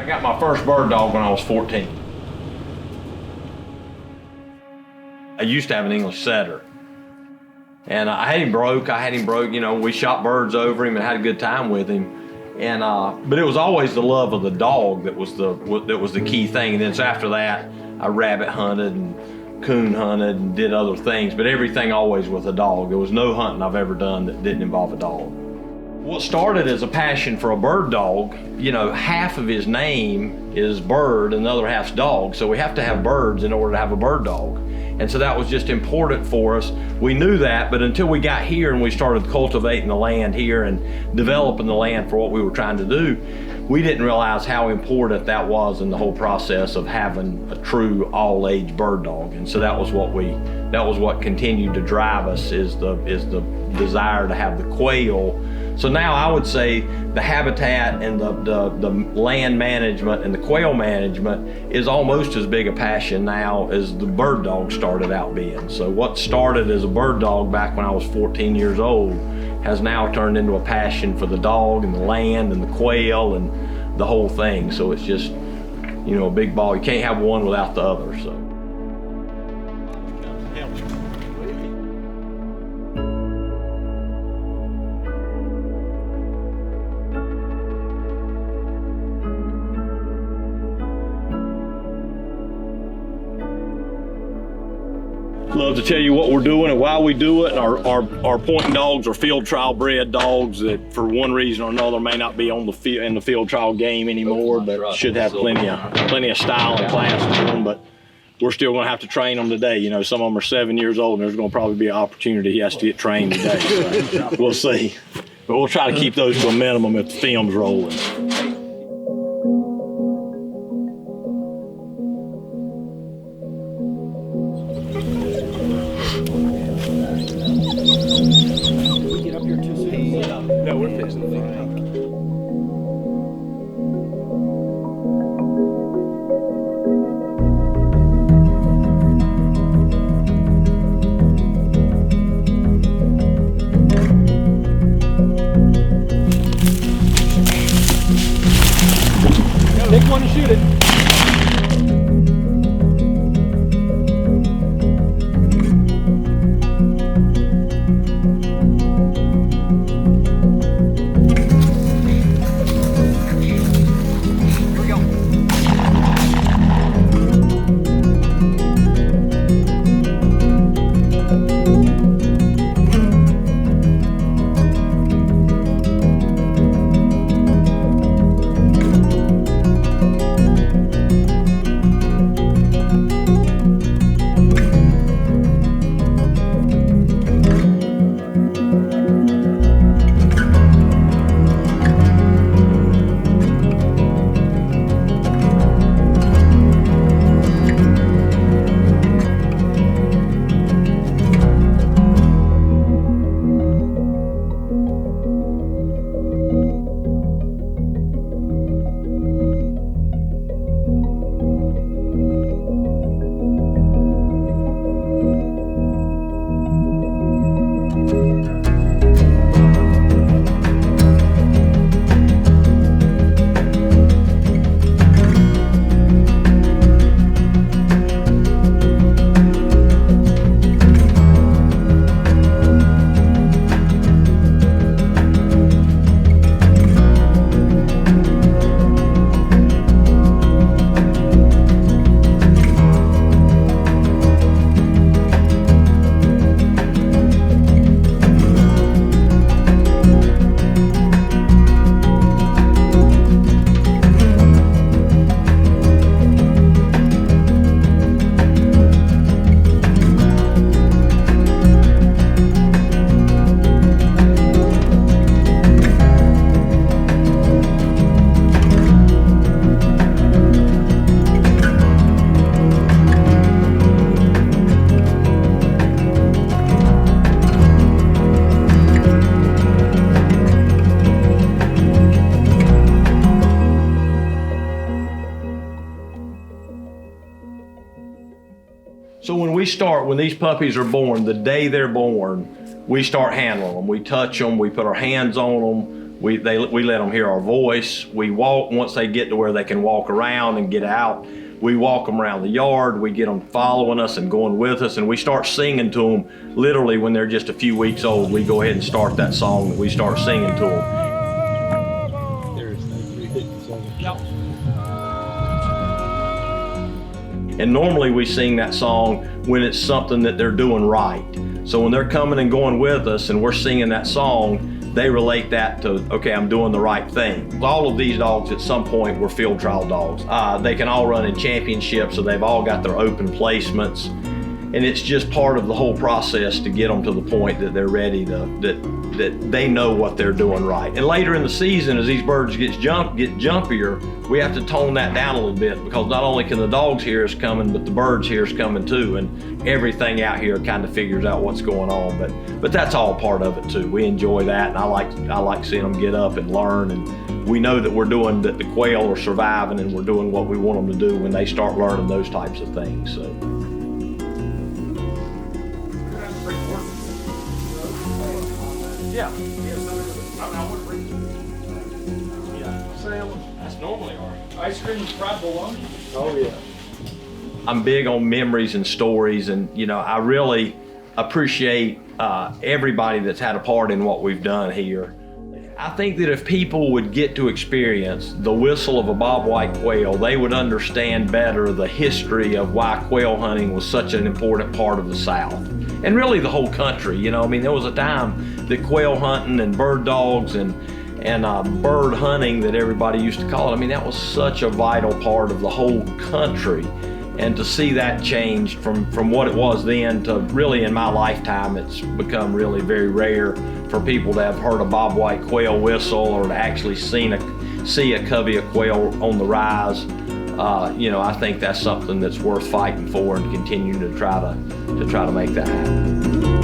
I got my first bird dog when I was 14. I used to have an English setter. And I had him broke, you know, we shot birds over him and had a good time with him. And but it was always the love of the dog that was the key thing. And then so after that, I rabbit hunted and coon hunted and did other things, but everything always with a dog. There was no hunting I've ever done that didn't involve a dog. What started as a passion for a bird dog, you know, half of his name is bird and the other half's dog. So we have to have birds in order to have a bird dog. And so that was just important for us. We knew that, but until we got here and we started cultivating the land here and developing the land for what we were trying to do, we didn't realize how important that was in the whole process of having a true all-age bird dog. And so that was what continued to drive us, is the desire to have the quail. So now I would say the habitat and the land management and the quail management is almost as big a passion now as the bird dog started out being. So what started as a bird dog back when I was 14 years old has now turned into a passion for the dog and the land and the quail and the whole thing. So it's just, you know, a big ball. You can't have one without the other. So. Love to tell you what we're doing and why we do it. Our pointing dogs are field trial bred dogs that for one reason or another may not be on the field in the field trial game anymore, but should have plenty of style and class to them. But we're still going to have to train them today. You know, some of them are 7 years old and there's going to probably be an opportunity he has to get trained today. So we'll see. But we'll try to keep those to a minimum if the film's rolling. No, we're fixing it. Take one and shoot it. So when these puppies are born, the day they're born, we start handling them. We touch them, we put our hands on them, We let them hear our voice. We walk, once they get to where they can walk around and get out, we walk them around the yard. We get them following us and going with us, and we start singing to them literally when they're just a few weeks old. We go ahead and start that song that we start singing to them. And normally we sing that song when it's something that they're doing right. So when they're coming and going with us and we're singing that song, they relate that to, okay, I'm doing the right thing. All of these dogs at some point were field trial dogs. They can all run in championships, so they've all got their open placements. And it's just part of the whole process to get them to the point that they're ready to, that they know what they're doing right. And later in the season, as these birds get jumpier, we have to tone that down a little bit, because not only can the dogs hear us coming, but the birds hear us coming too, and everything out here kind of figures out what's going on. But that's all part of it too. We enjoy that, and I like seeing them get up and learn, and we know that we're doing, that the quail are surviving, and we're doing what we want them to do when they start learning those types of things. So. Yeah. That's normally our Ice cream and fried bologna. Oh yeah. I'm big on memories and stories, and I really appreciate everybody that's had a part in what we've done here. I think that if people would get to experience the whistle of a bobwhite quail, they would understand better the history of why quail hunting was such an important part of the South. And really the whole country. I mean, there was a time that quail hunting and bird dogs and bird hunting, that everybody used to call it, I mean, that was such a vital part of the whole country. And to see that change from what it was then to really in my lifetime, it's become really very rare for people to have heard a bobwhite quail whistle or to actually see a covey of quail on the rise. I think that's something that's worth fighting for and continuing to try to make that happen.